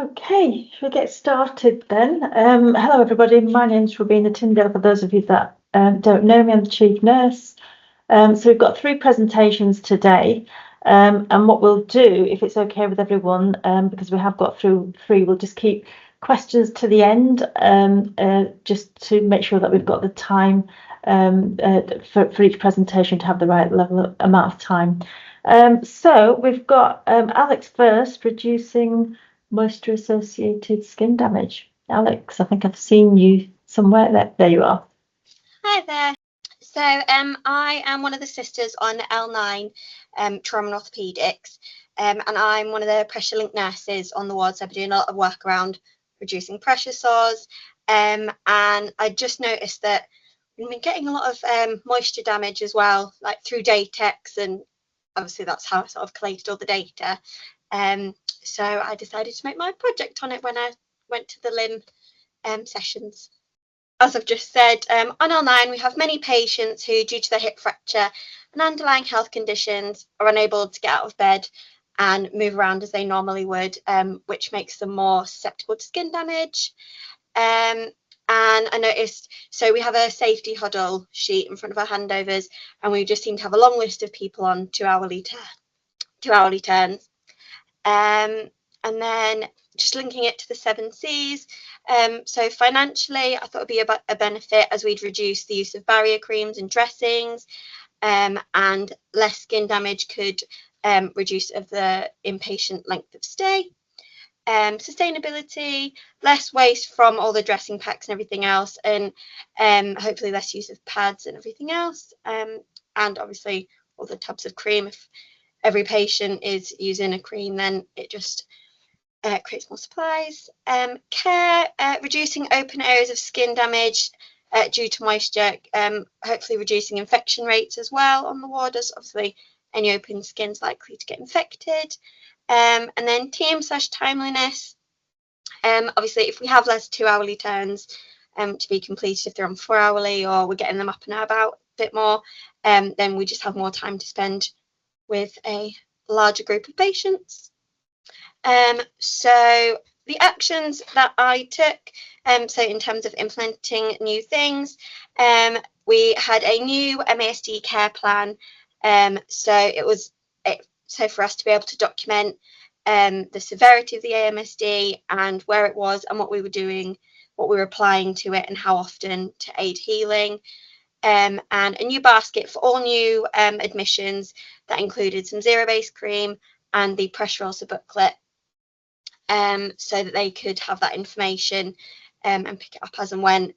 Okay, should we get started then? Hello everybody, my name's Robina Tyndale, for those of you that don't know me, I'm the Chief Nurse. So we've got 3 presentations today, and what we'll do, if it's okay with everyone, because we have got through 3, we'll just keep questions to the end, just to make sure that we've got the time for each presentation to have the right amount of time. So we've got Alex first, reducing moisture-associated skin damage. Alex, I think I've seen you somewhere. There you are. Hi there. So I am one of the sisters on L9 Trauma and Orthopaedics, and I'm one of the pressure link nurses on the wards. I've been doing a lot of work around reducing pressure sores, and I just noticed that we've been getting a lot of moisture damage as well, like through Datex, and obviously that's how I sort of collated all the data. So I decided to make my project on it when I went to the LIM sessions. As I've just said, on L9 we have many patients who, due to their hip fracture and underlying health conditions, are unable to get out of bed and move around as they normally would, which makes them more susceptible to skin damage. And I noticed, so we have a safety huddle sheet in front of our handovers, and we just seem to have a long list of people on 2 hourly turns. And then just linking it to the 7 C's. So financially, I thought it would be a benefit as we'd reduce the use of barrier creams and dressings, and less skin damage could reduce of the inpatient length of stay. Sustainability, less waste from all the dressing packs and everything else, and hopefully less use of pads and everything else, and obviously all the tubs of cream. If every patient is using a cream, then it just creates more supplies. Care, reducing open areas of skin damage due to moisture, hopefully reducing infection rates as well on the ward, as obviously any open skin is likely to get infected. And then team/timeliness. Obviously, if we have less 2 hourly turns to be completed, if they're on 4 hourly or we're getting them up and about a bit more, then we just have more time to spend with a larger group of patients. So the actions that I took, so in terms of implementing new things, we had a new MASD care plan. So for us to be able to document the severity of the AMSD and where it was and what we were doing, what we were applying to it and how often to aid healing. And a new basket for all new admissions that included some zero-base cream and the pressure ulcer booklet, so that they could have that information and pick it up as and when.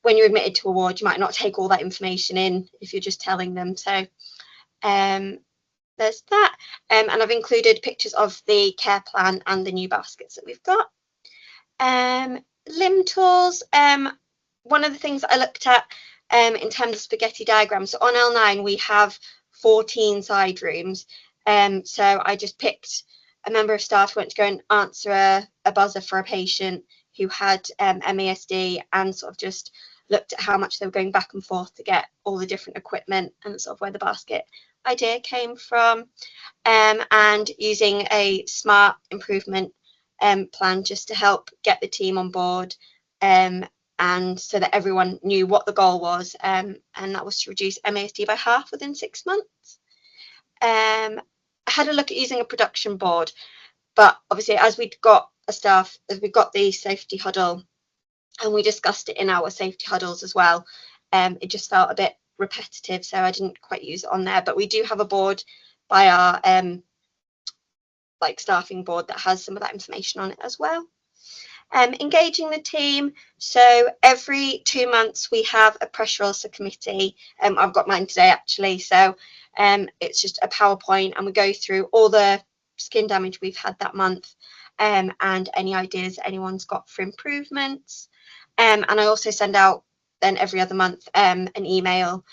When you're admitted to a ward, you might not take all that information in if you're just telling them. So there's that, and I've included pictures of the care plan and the new baskets that we've got. LIM tools, one of the things that I looked at in terms of spaghetti diagrams. So on L9 we have 14 side rooms, so I just picked a member of staff who went to go and answer a buzzer for a patient who had MASD, and sort of just looked at how much they were going back and forth to get all the different equipment and sort of where the basket idea came from, and using a smart improvement plan just to help get the team on board, and so that everyone knew what the goal was, and that was to reduce MASD by half within 6 months. I had a look at using a production board, but obviously as we got the safety huddle and we discussed it in our safety huddles as well, it just felt a bit repetitive, so I didn't quite use it on there. But we do have a board by our staffing board that has some of that information on it as well. Engaging the team, so every 2 months we have a pressure ulcer committee. I've got mine today actually, so it's just a PowerPoint, and we go through all the skin damage we've had that month, and any ideas anyone's got for improvements. And I also send out then every other month an email,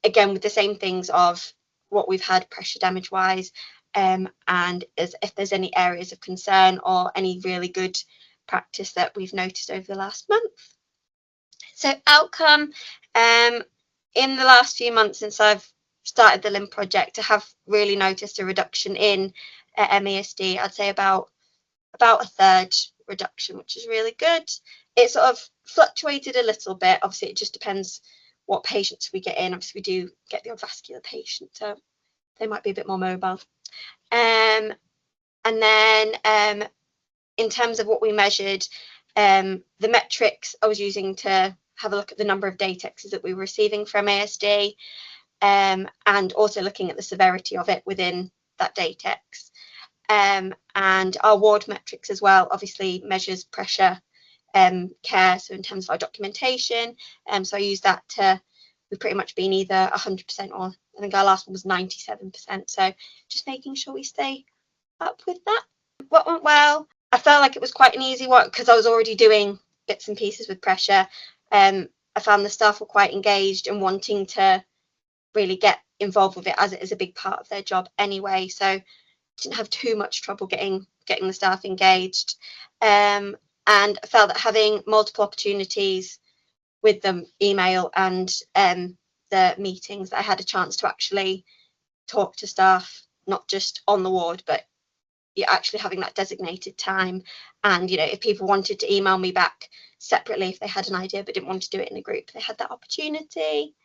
again with the same things of what we've had pressure damage wise, and if there's any areas of concern or any really good practice that we've noticed over the last month. So outcome, in the last few months since I've started the LIM project, I have really noticed a reduction in MASD. I'd say about about a third reduction, which is really good. It sort of fluctuated a little bit. Obviously, it just depends what patients we get in. Obviously, we do get the vascular patient, so they might be a bit more mobile. And then in terms of what we measured, the metrics I was using to have a look at the number of datexes that we were receiving from ASD, and also looking at the severity of it within that datex. And our ward metrics as well obviously measures pressure care, so in terms of our documentation. So I use that to, we've pretty much been either 100% or I think our last one was 97%. So just making sure we stay up with that. What went well? I felt like it was quite an easy one because I was already doing bits and pieces with pressure. I found the staff were quite engaged and wanting to really get involved with it, as it is a big part of their job anyway. So I didn't have too much trouble getting the staff engaged. And I felt that having multiple opportunities with the email and the meetings, I had a chance to actually talk to staff, not just on the ward, but you're actually having that designated time. And, you know, if people wanted to email me back separately, if they had an idea but didn't want to do it in a group, they had that opportunity.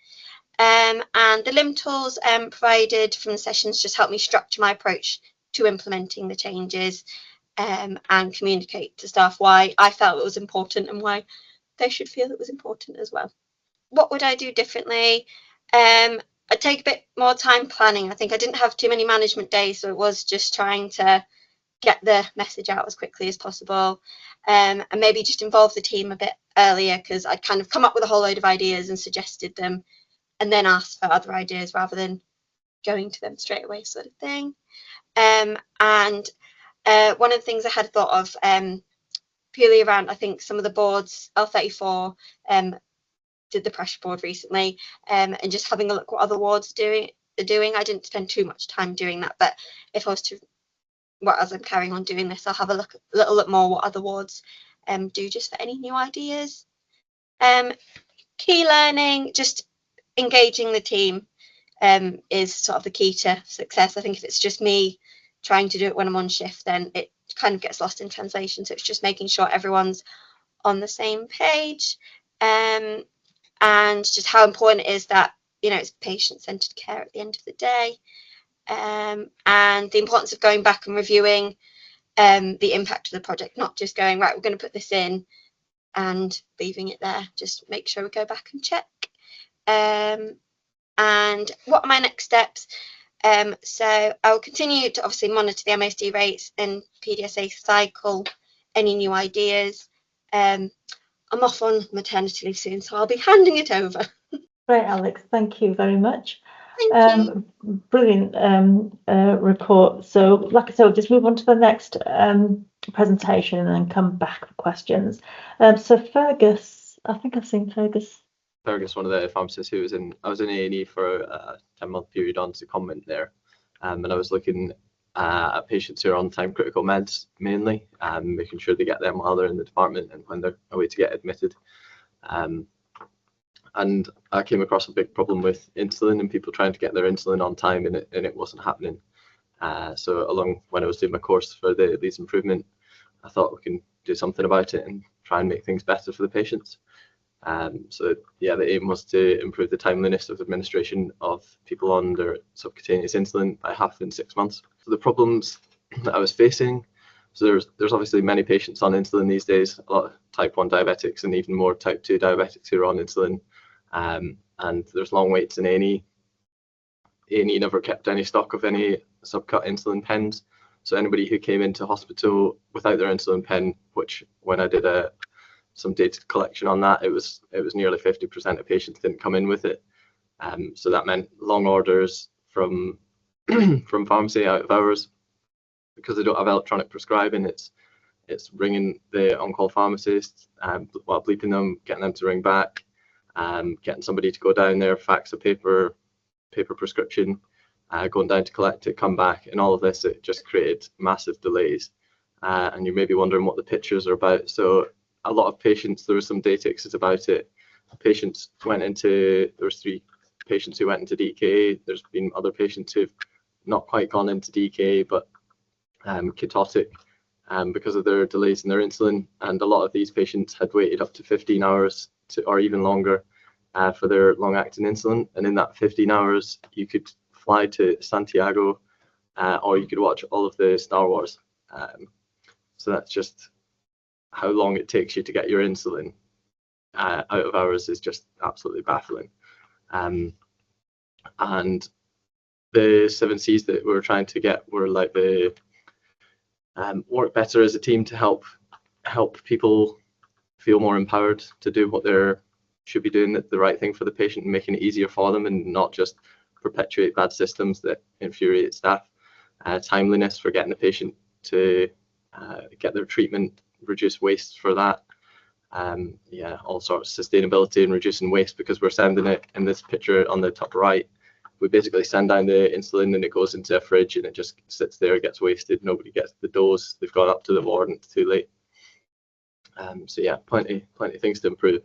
And the LIM tools provided from the sessions just helped me structure my approach to implementing the changes, and communicate to staff why I felt it was important and why they should feel it was important as well. What would I do differently? I'd take a bit more time planning. I think I didn't have too many management days, so it was just trying to get the message out as quickly as possible, and maybe just involve the team a bit earlier, because I'd kind of come up with a whole load of ideas and suggested them and then asked for other ideas rather than going to them straight away, sort of thing. And one of the things I had thought of, purely around, I think some of the boards, L34 did the pressure board recently, and just having a look what other wards are doing. I didn't spend too much time doing that, but if I was to, as I'm carrying on doing this, I'll have a little look more what other wards do, just for any new ideas. Key learning, just engaging the team is sort of the key to success. I think if it's just me trying to do it when I'm on shift, then it kind of gets lost in translation. So it's just making sure everyone's on the same page, and just how important it is that, you know, it's patient-centered care at the end of the day, and the importance of going back and reviewing the impact of the project, not just going, right, we're going to put this in and leaving it there. Just make sure we go back and check. And what are my next steps? So I will continue to obviously monitor the MASD rates and PDSA cycle, any new ideas. I'm off on maternity leave soon, so I'll be handing it over. Great, Alex. Thank you very much. Thank you. Brilliant report. So, like I said, we'll just move on to the next presentation and then come back for questions. So Fergus, I think I've seen Fergus. Fergus, one of the pharmacists who I was in A&E for a 10-month period on secondment there, and I was looking at patients who are on time critical meds mainly, making sure they get them while they're in the department and when they're away to get admitted. And I came across a big problem with insulin and people trying to get their insulin on time, and it wasn't happening. So when I was doing my course for the Leeds Improvement, I thought we can do something about it and try and make things better for the patients. So yeah, the aim was to improve the timeliness of administration of people on their subcutaneous insulin by half in 6 months. So the problems that I was facing, so there's obviously many patients on insulin these days, a lot of type 1 diabetics and even more type 2 diabetics who are on insulin, and there's long waits in A&E. A&E never kept any stock of any subcut insulin pens, so anybody who came into hospital without their insulin pen, which when I did some data collection on that, it was nearly 50% of patients didn't come in with it. So that meant long orders from from pharmacy out of hours, because they don't have electronic prescribing. It's ringing the on-call pharmacist, bleeping them, getting them to ring back, getting somebody to go down there, fax a paper prescription, going down to collect it, come back, and all of this, it just created massive delays. And you may be wondering what the pictures are about. So a lot of patients, there was some datexes about it. There was 3 patients who went into DKA. There's been other patients who've not quite gone into DKA, but ketotic, because of their delays in their insulin, and a lot of these patients had waited up to 15 hours or even longer for their long-acting insulin. And in that 15 hours, you could fly to Santiago, or you could watch all of the Star Wars. So that's just how long it takes you to get your insulin out of hours is just absolutely baffling. And the 7 C's that we were trying to get were like the work better as a team to help people feel more empowered to do what they should be doing, the right thing for the patient, and making it easier for them, and not just perpetuate bad systems that infuriate staff. Timeliness for getting the patient to get their treatment, reduce waste for that. Yeah, all sorts of sustainability and reducing waste, because we're sending it in this picture on the top right. We basically send down the insulin and it goes into a fridge and it just sits there, gets wasted. Nobody gets the dose. They've gone up to the ward and it's too late. So yeah, plenty of things to improve.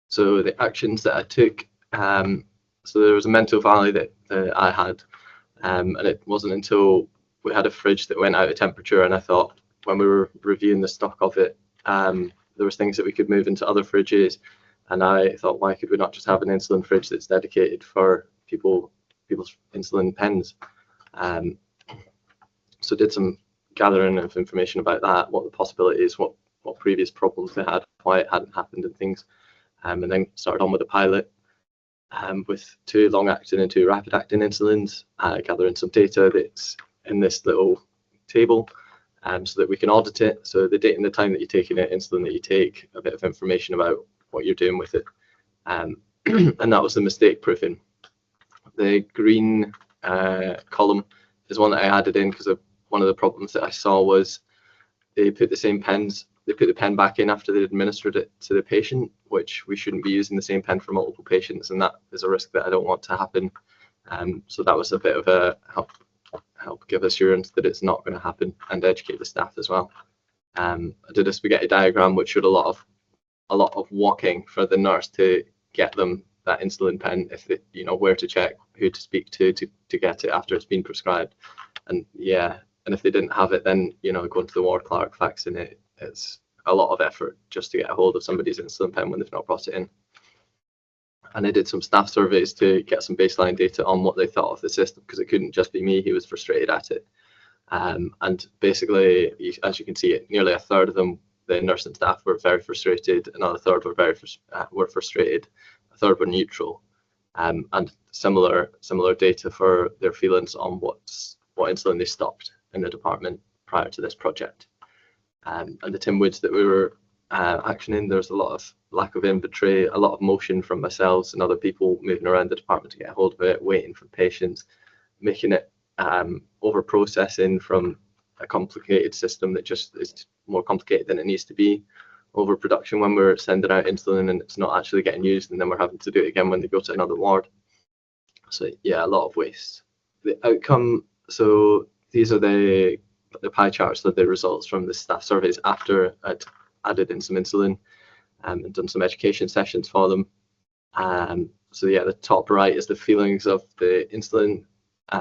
So the actions that I took, so there was a mental valley that I had, and it wasn't until we had a fridge that went out of temperature, and I thought when we were reviewing the stock of it, there was things that we could move into other fridges, and I thought, why could we not just have an insulin fridge that's dedicated for people's insulin pens? So did some gathering of information about that, what the possibilities, what previous problems they had, why it hadn't happened, and things, and then started on with a pilot with 2 long-acting and 2 rapid-acting insulins, gathering some data that's in this little table, so that we can audit it. So the date and the time that you're taking it, insulin that you take, a bit of information about what you're doing with it, and that was the mistake proofing. The green column is one that I added in because one of the problems that I saw was they put the pen back in after they administered it to the patient, which we shouldn't be using the same pen for multiple patients, and that is a risk that I don't want to happen. So that was a bit of a help give assurance that it's not going to happen, and educate the staff as well. I did a spaghetti diagram which showed a lot of walking for the nurse to get them that insulin pen, if they, where to check, who to speak to get it after it's been prescribed. And yeah, and if they didn't have it, then going to the ward clerk, faxing it. It's a lot of effort just to get a hold of somebody's insulin pen when they've not brought it in. And I did some staff surveys to get some baseline data on what they thought of the system, because it couldn't just be me who was frustrated at it. And basically, as you can see, nearly a third of them, the nursing staff, were very frustrated. Another third were frustrated. A third were neutral. And similar data for their feelings on what insulin they stopped in the department prior to this project. And the Tim Woods that we were actioning, there's a lot of lack of inventory, a lot of motion from myself and other people moving around the department to get a hold of it, waiting for patients, making it over processing from a complicated system that just is more complicated than it needs to be, overproduction when we're sending out insulin and it's not actually getting used, and then we're having to do it again when they go to another ward. So yeah, a lot of waste. The outcome, so these are the pie charts of the results from the staff surveys after I'd added in some insulin and done some education sessions for them. So yeah, the top right is the feelings of the insulin,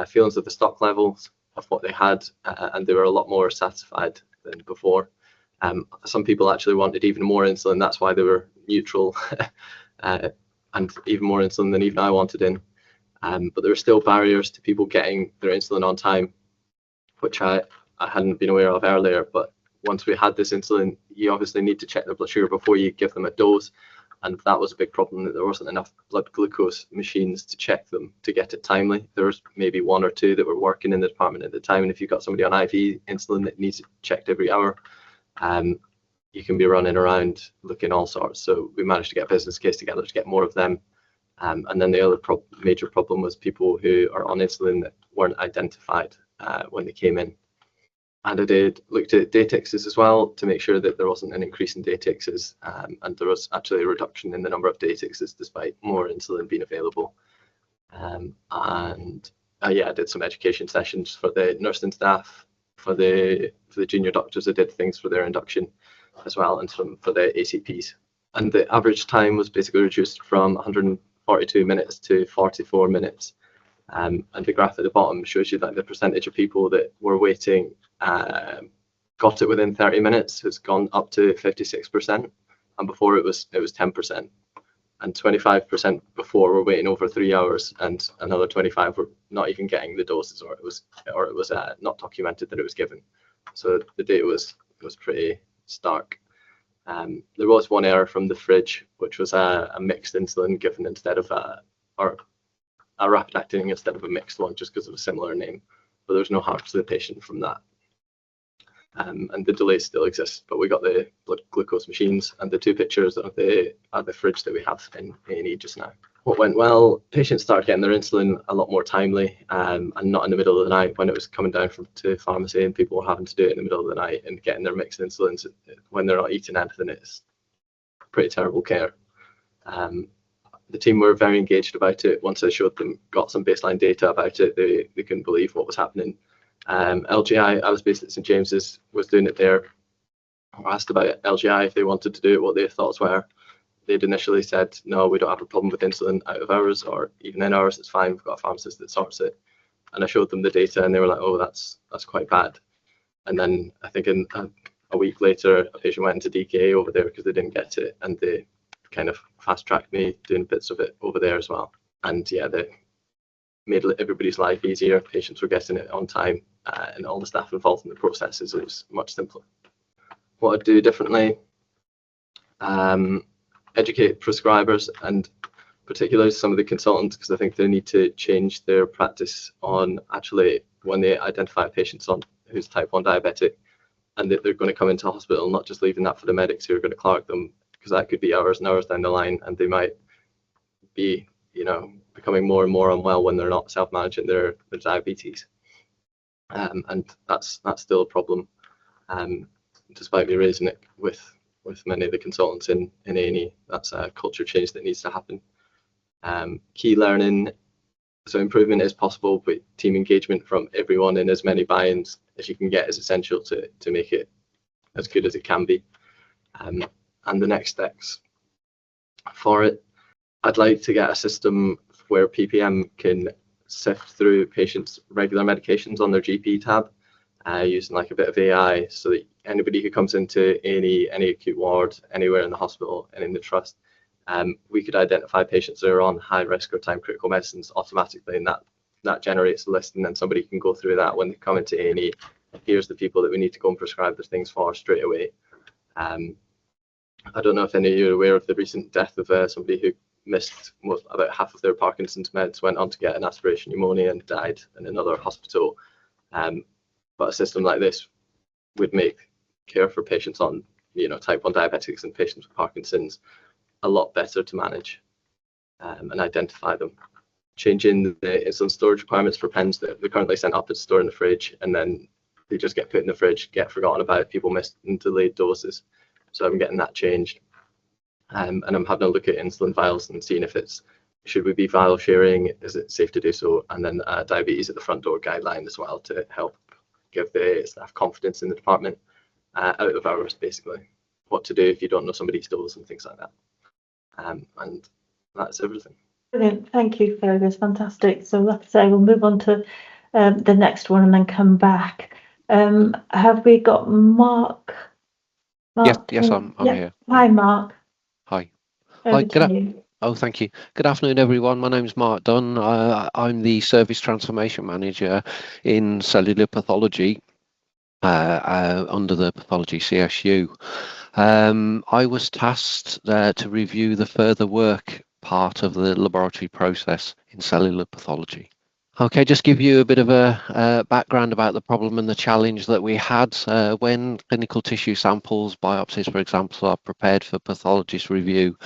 feelings of the stock levels of what they had, and they were a lot more satisfied than before. Some people actually wanted even more insulin, that's why they were neutral, and even more insulin than even I wanted in. But there were still barriers to people getting their insulin on time, which I hadn't been aware of earlier. But once we had this insulin, you obviously need to check their blood sugar before you give them a dose, and that was a big problem, that there wasn't enough blood glucose machines to check them to get it timely. There was maybe 1 or 2 that were working in the department at the time, and if you've got somebody on IV insulin that needs it checked every hour, you can be running around looking all sorts. So we managed to get a business case together to get more of them. And then the other major problem was people who are on insulin that weren't identified when they came in. And I looked at datexes as well to make sure that there wasn't an increase in datexes, and there was actually a reduction in the number of datexes despite more insulin being available. Yeah, I did some education sessions for the nursing staff, for the junior doctors. I did things for their induction as well, and some for the ACPs. And the average time was basically reduced from 142 minutes to 44 minutes. And the graph at the bottom shows you that the percentage of people that were waiting got it within 30 minutes has gone up to 56%, and before it was 10%, and 25% before were waiting over 3 hours, and another 25 were not even getting the doses, or it was not documented that it was given. So the data was pretty stark. There was one error from the fridge, which was a mixed insulin given instead of a rapid acting instead of a mixed one, just because of a similar name. But there's no harm to the patient from that. And the delay still exists, but we got the blood glucose machines and the 2 pictures of the fridge that we have in A&E just now. What went well? Patients started getting their insulin a lot more timely, and not in the middle of the night when it was coming down to pharmacy, and people were having to do it in the middle of the night and getting their mixed insulins when they're not eating anything. It's pretty terrible care. The team were very engaged about it. Once I showed them, got some baseline data about it, they couldn't believe what was happening. LGI, I was based at St James's, was doing it there. I asked about LGI if they wanted to do it, what their thoughts were. They'd initially said, no, we don't have a problem with insulin out of hours or even in hours, it's fine, we've got a pharmacist that sorts it. And I showed them the data and they were like, oh, that's quite bad. And then I think in a week later, a patient went into DKA over there because they didn't get it, and they kind of fast-tracked me doing bits of it over there as well. And yeah, they made everybody's life easier. Patients were getting it on time, and all the staff involved in the processes, it was much simpler. What I'd do differently, educate prescribers, and particularly some of the consultants, because I think they need to change their practice on actually when they identify patients on who's type 1 diabetic and that they're going to come into hospital, not just leaving that for the medics who are going to clerk them, because that could be hours and hours down the line, and they might be, becoming more and more unwell when they're not self-managing their diabetes. And that's still a problem, despite me raising it with many of the consultants in A&E. That's a culture change that needs to happen. Key learning, so improvement is possible, but team engagement from everyone in as many buy-ins as you can get is essential to make it as good as it can be. And the next steps for it, I'd like to get a system where PPM can sift through patients' regular medications on their GP tab, using like a bit of AI, so that anybody who comes into A&E, any acute ward, anywhere in the hospital and in the trust, we could identify patients that are on high risk or time critical medicines automatically, and that generates a list, and then somebody can go through that when they come into A&E. Here's the people that we need to go and prescribe their things for straight away. I don't know if any of you are aware of the recent death of somebody who missed about half of their Parkinson's meds, went on to get an aspiration pneumonia and died in another hospital. But a system like this would make care for patients on, type 1 diabetics and patients with Parkinson's a lot better to manage and identify them. Changing the insulin storage requirements for pens that they're currently sent up to store in the fridge, and then they just get put in the fridge, get forgotten about, people miss and delayed doses. So I'm getting that changed. And I'm having a look at insulin vials and seeing if should we be vial sharing, is it safe to do so? And then diabetes at the front door guideline as well, to help give the staff confidence in the department, out of hours, basically. What to do if you don't know somebody's dose and things like that. And that's everything. Brilliant, thank you, Fergus, fantastic. So like I say, we'll move on to the next one and then come back. Have we got Mark? Yes, I'm here. Hi, Mark. Hi. Over to you. Oh, thank you. Good afternoon, everyone. My name's Mark Dunn. I'm the Service Transformation Manager in Cellular Pathology under the Pathology CSU. I was tasked to review the further work part of the laboratory process in cellular pathology. Okay, just give you a bit of a background about the problem and the challenge that we had when clinical tissue samples, biopsies, for example, are prepared for pathologist review.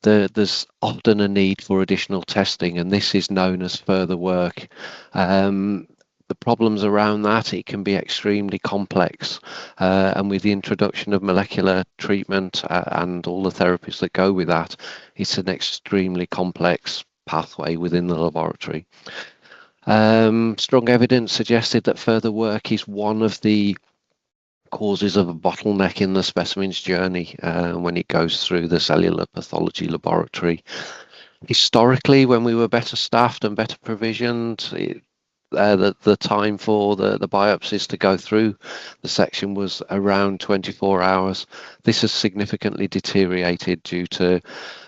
There's often a need for additional testing, and this is known as further work. The problems around that, it can be extremely complex, and with the introduction of molecular treatment and all the therapies that go with that, it's an extremely complex pathway within the laboratory. Strong evidence suggested that further work is one of the causes of a bottleneck in the specimen's journey when it goes through the cellular pathology laboratory. Historically, when we were better staffed and better provisioned, the time for the biopsies to go through the section was around 24 hours. This has significantly deteriorated due to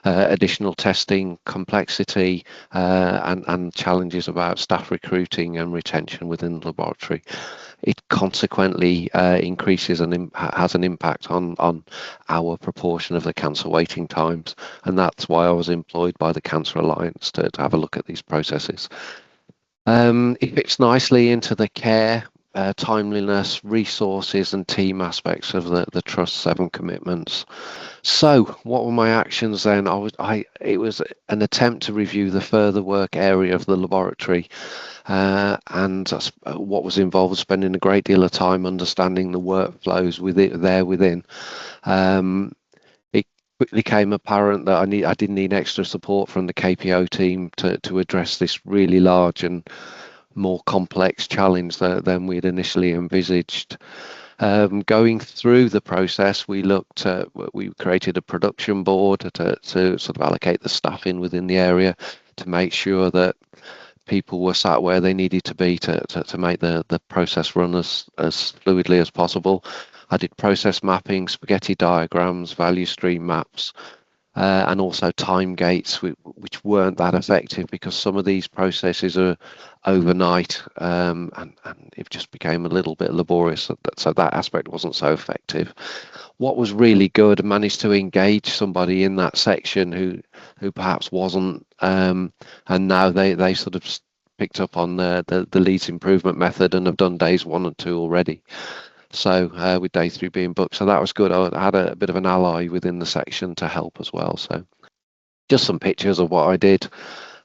additional testing, complexity, and challenges about staff recruiting and retention within the laboratory. It consequently increases and has an impact on our proportion of the cancer waiting times, and that's why I was employed by the Cancer Alliance to have a look at these processes. It fits nicely into the care, timeliness, resources and team aspects of the Trust 7 commitments. So what were my actions then? It was an attempt to review the further work area of the laboratory, and what was involved, spending a great deal of time understanding the workflows within. It quickly became apparent that I did need extra support from the KPO team to address this really large and more complex challenge than we'd initially envisaged. Going through the process, we created a production board to sort of allocate the staffing within the area to make sure that people were sat where they needed to be to make the process run as fluidly as possible. I did process mapping, spaghetti diagrams, value stream maps, and also time gates, which weren't that effective because some of these processes are overnight, and it just became a little bit laborious, so that aspect wasn't so effective. What was really good, managed to engage somebody in that section who perhaps wasn't, and now they sort of picked up on the Leeds Improvement Method and have done days 1 and 2 already. So with day 3 being booked, so that was good. I had a bit of an ally within the section to help as well. So just some pictures of what I did.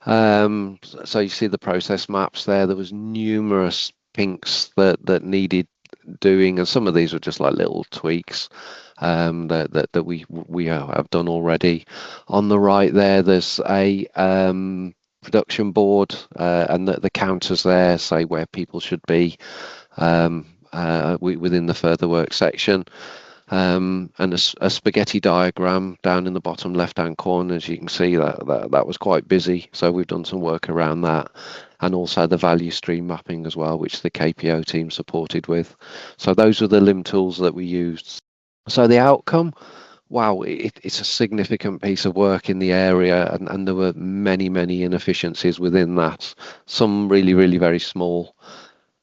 So you see the process maps there. There was numerous pinks that needed doing, and some of these were just like little tweaks that we have done already. On the right there's a production board, and the counters there say where people should be within the further work section, and a spaghetti diagram down in the bottom left hand corner. As you can see, that was quite busy, so we've done some work around that, and also the value stream mapping as well, which the KPO team supported with. So those are the LIM tools that we used. So the outcome, wow, it's a significant piece of work in the area, and there were many inefficiencies within that, some really very small.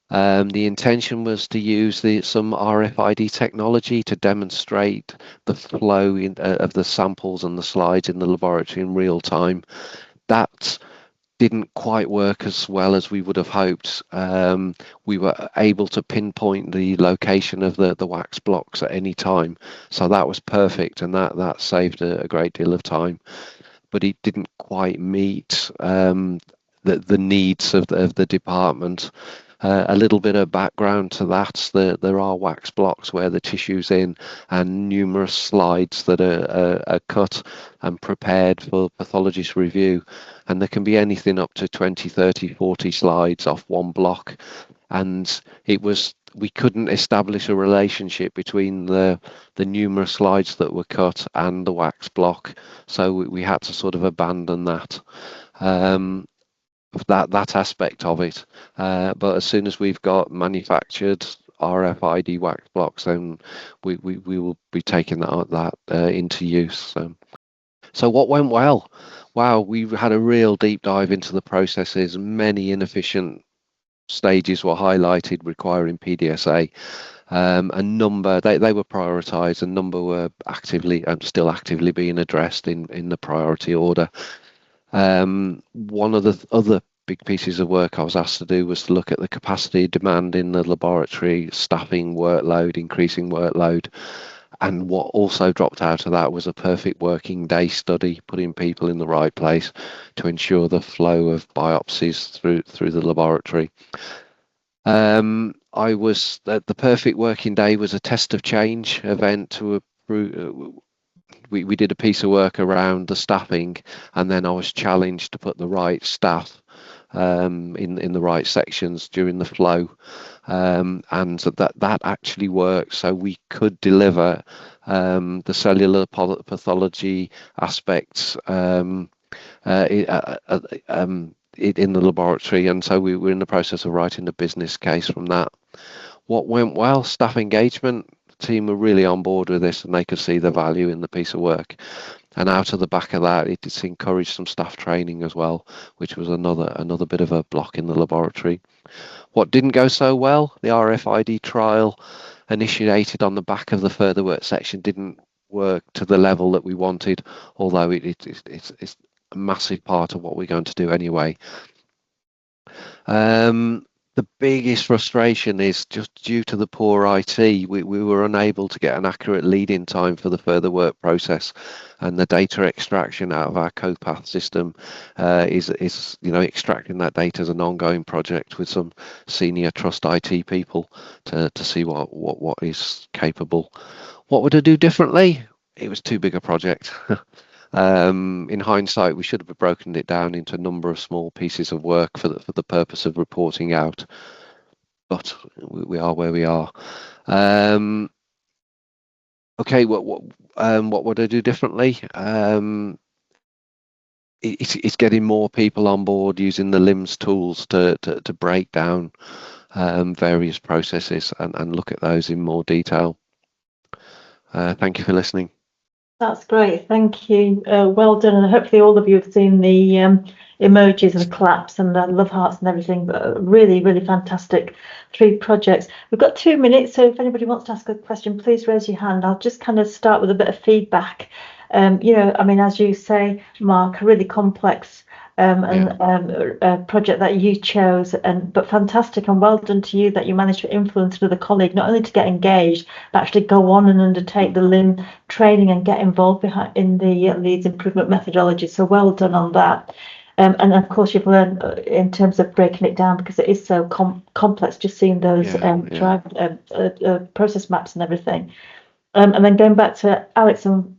The intention was to use some RFID technology to demonstrate the flow of the samples and the slides in the laboratory in real time. That didn't quite work as well as we would have hoped. We were able to pinpoint the location of the wax blocks at any time, so that was perfect, and that saved a great deal of time. But it didn't quite meet the needs of the department. A little bit of background to that: there are wax blocks where the tissue's in, and numerous slides that are cut and prepared for pathologist review, and there can be anything up to 20, 30, 40 slides off one block, and we couldn't establish a relationship between the numerous slides that were cut and the wax block, so we had to sort of abandon that. That aspect of it, but as soon as we've got manufactured RFID wax blocks, then we will be taking that into use. So what went well? Wow, we had a real deep dive into the processes. Many inefficient stages were highlighted requiring PDSA. A number they were prioritized, a number were still actively being addressed in the priority order. One of the other big pieces of work I was asked to do was to look at the capacity demand in the laboratory, staffing workload, increasing workload, and what also dropped out of that was a perfect working day study, putting people in the right place to ensure the flow of biopsies through the laboratory. The perfect working day was a test of change event to approve. We did a piece of work around the staffing, and then I was challenged to put the right staff in the right sections during the flow, and that actually worked. So we could deliver the cellular pathology aspects in the laboratory, and so we were in the process of writing the business case from that. What went well? Staff engagement. The team were really on board with this, and they could see the value in the piece of work. And out of the back of that, it encouraged some staff training as well, which was another bit of a block in the laboratory. What didn't go so well? The RFID trial initiated on the back of the further work section didn't work to the level that we wanted, although it's a massive part of what we're going to do anyway. The biggest frustration is just due to the poor IT. We were unable to get an accurate lead-in time for the further work process, and the data extraction out of our CoPath system is extracting that data as an ongoing project with some senior trust IT people to see what is capable. What would I do differently? It was too big a project. In hindsight, we should have broken it down into a number of small pieces of work for the purpose of reporting out, but we are where we are. Okay, what would I do differently? It's getting more people on board using the LIMS tools to break down various processes and look at those in more detail. Thank you for listening. That's great, thank you. Well done, and hopefully all of you have seen the emojis and the claps and the love hearts and everything. But really, really fantastic 3 projects. We've got 2 minutes, so if anybody wants to ask a question, please raise your hand. I'll just kind of start with a bit of feedback. I mean, as you say, Mark, a really complex project that you chose, but fantastic, and well done to you that you managed to influence another colleague not only to get engaged but actually go on and undertake the LIM training and get involved in the Leeds Improvement Methodology. So well done on that. And of course you've learned in terms of breaking it down, because it is so complex, just seeing those drive process maps and everything. And then going back to Alex and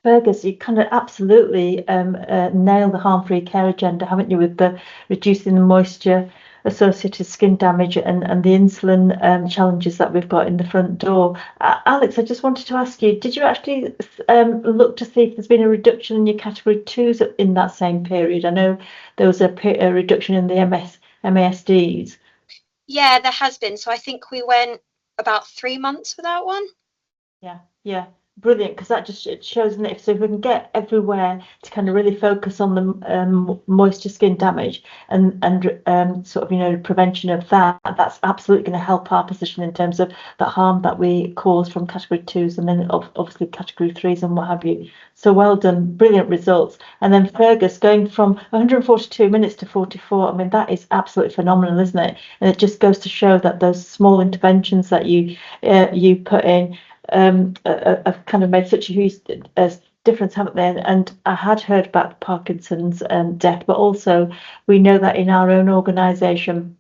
Fergus, you kind of absolutely nailed the harm-free care agenda, haven't you, with the reducing the moisture associated skin damage and the insulin challenges that we've got in the front door. Alex, I just wanted to ask you, did you actually look to see if there's been a reduction in your category 2s in that same period? I know there was a reduction in the MASDs. Yeah, there has been. So I think we went about 3 months without one. Yeah. Brilliant, because that just shows that if we can get everywhere to kind of really focus on the moisture skin damage and sort of prevention of that, that's absolutely going to help our position in terms of the harm that we cause from category 2s and then obviously category 3s and what have you. So well done, brilliant results. And then Fergus, going from 142 minutes to 44, I mean, that is absolutely phenomenal, isn't it? And it just goes to show that those small interventions that you put in have kind of made such a huge difference, haven't they? And I had heard about Parkinson's death, but also we know that in our own organisation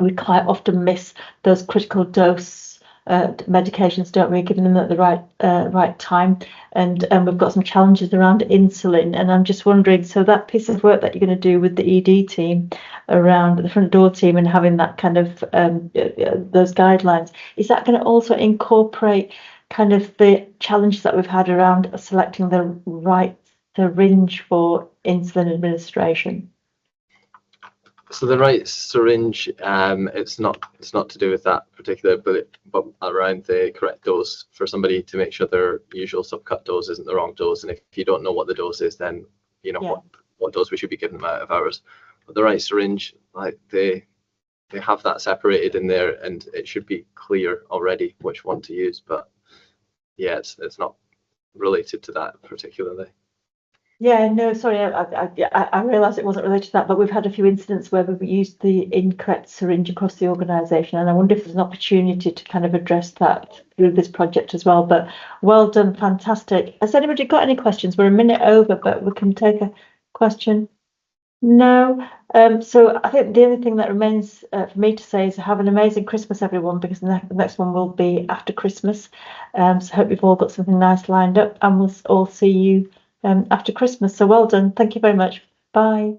we quite often miss those critical dose medications, don't we? Giving them at the right time, and we've got some challenges around insulin. And I'm just wondering, so that piece of work that you're going to do with the ED team around the front door team and having that kind of those guidelines, is that going to also incorporate kind of the challenges that we've had around selecting the right syringe for insulin administration? So the right syringe, it's not to do with that particular, but around the correct dose for somebody to make sure their usual subcut dose isn't the wrong dose. And if you don't know what the dose is, then you know what dose we should be giving them out of hours. But the right syringe, like they have that separated in there, and it should be clear already which one to use. But yeah, it's not related to that particularly. Yeah, no, sorry, I realised it wasn't related to that, but we've had a few incidents where we've used the incorrect syringe across the organisation, and I wonder if there's an opportunity to kind of address that through this project as well. But well done, fantastic. Has anybody got any questions? We're a minute over, but we can take a question. No. So I think the only thing that remains for me to say is have an amazing Christmas, everyone, because the next one will be after Christmas. So I hope you've all got something nice lined up, and we'll all see you after Christmas. So well done. Thank you very much. Bye.